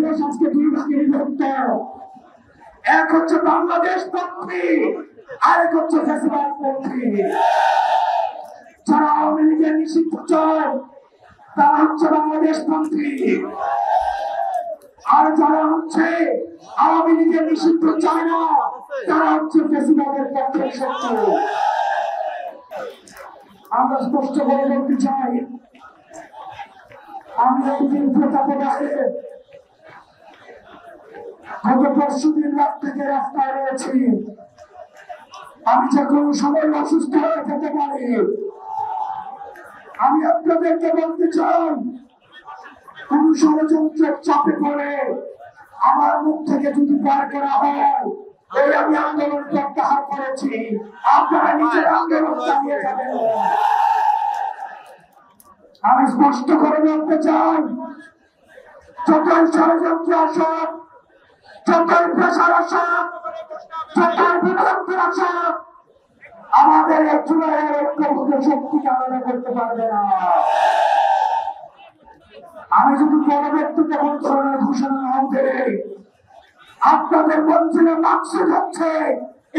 বাংলাদেশ আজকে দুই ভাগে বিভক্ত। এক হচ্ছে বাংলাদেশ পন্থী, আরেক হচ্ছে ফ্যাসিবাদ পন্থী। যারা আওয়ামী লীগের নিষিদ্ধ চায় তারা হচ্ছে বাংলাদেশ পন্থী, আর যারা হচ্ছে আওয়ামী লীগের নিষিদ্ধ চায় না তারা হচ্ছে ফ্যাসিবাদের পক্ষের শত্রু। আমরা স্পষ্ট করে বলতে চাই, আমি এই দিন প্রতাপে গত পরশুদিন রাত থেকে রাস্তায় রয়েছি। আমি যে কোনো সময় অসুস্থ হয়ে যেতে পারি। আমি আপনাদেরকে বলতে চাই, কোন ষড়যন্ত্রের চাপে পড়ে আমার মুখ থেকে যদি বার করা হয়, এই আমি আন্দোলন প্রত্যাহার করেছি, আপনারা নিজের আন্দোলন চালিয়ে যাবেন। আমি স্পষ্ট করে বলতে চাই, যতই ষড়যন্ত্র আসুক, যতই প্রেসার আসুক, যতই বিভক্তি আসুক, আমাদের এই জুলাইয়ের ঐক্যবদ্ধ শক্তিকে আলাদা করতে পারবে না। আমি যদি পরবর্তীতে কোন ধরনের ঘোষণা না দেই, আপনাদের মঞ্চে মাকসুদ হচ্ছে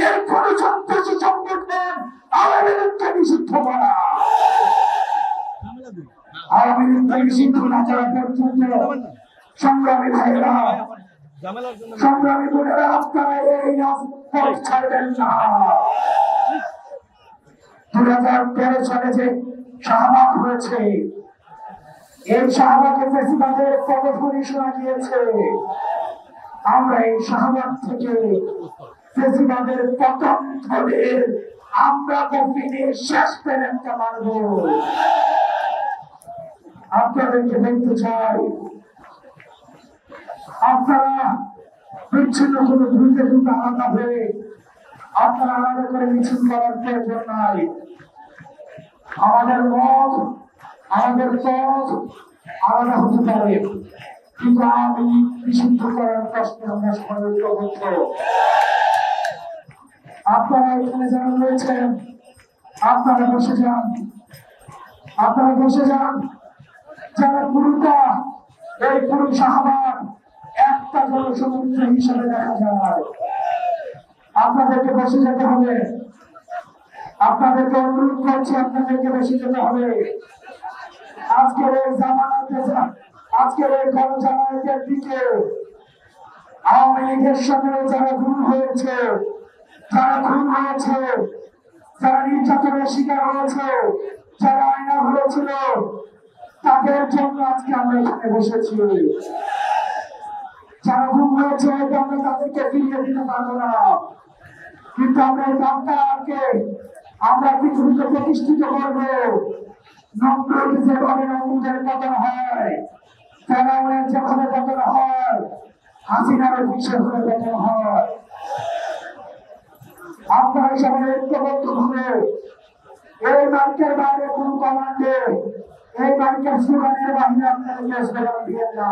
এই কোন সন্ত্রাসী সংগঠন আওয়ামী লীগকে নিষিদ্ধ করা। আওয়ামী লীগকে নিষিদ্ধ না করা পর্যন্ত সংগ্রামী ভাইয়েরা, সংগ্রামী বোনেরা, আপনারা এই রাজপথ ছাড়বেন না। 2013 সালে যে শাহবাগ হয়েছে, এই শাহবাগে ফ্যাসিবাদের পদধ্বনি শোনা গিয়েছে। আমরা এই শাহবাগ থেকে ফ্যাসিবাদের পতন ধরে আমরা কফিনের শেষ পেরেন্টটা মারব। আপনাদেরকে বলতে চাই, আপনারা বিচ্ছিন্ন কোনো দ্রুত আলাদা হয়ে আপনারা আলাদা করে মিছিল করার প্রয়োজন নাই। আমাদের মত, আমাদের পথ আলাদা হতে পারে, কিন্তু আমি নিষিদ্ধ করার প্রশ্নে আমরা সবাই ঐক্যবদ্ধ। আপনারা এখানে যারা রয়েছেন, আপনারা বসে যান, আপনারা বসে যান। যারা পুরোটা এই পুরো শাহবাগ একটা জনসমুদ্র হিসাবে দেখা যায়, আপনাদেরকে বসে যেতে হবে। আপনাদেরকে অনুরোধ করছি, আপনাদেরকে বসে যেতে হবে। আজকের এই জামানাতে, আজকের এই গণজামায়াতের দিকে আওয়ামী লীগের সাথে যারা খুন হয়েছে, যারা খুন হয়েছে, যারা নির্যাতনের শিকার হয়েছে, যারা আইনা হয়েছিল, তাদের জন্য আজকে আমরা এখানে বসেছি। যারা খুন হয়েছে আমরা তাদেরকে ফিরিয়ে দিতে পারবো না, কিন্তু আমরা এই বাংলাকে আমরা পৃথিবীতে প্রতিষ্ঠিত করবো। নমরুদ যেভাবে নমরুদের পতন হয়, ফেরাউনের যেভাবে পতন হয়, হাসিনার সেভাবে পতন হয়। আপনারা সবাই ঐক্যবদ্ধ ভাবে এই মাইকের বাইরে কোন কমান্ডে, এই মাইকের স্লোগানের বাহিরে আপনারা স্লোগান দিবেন না।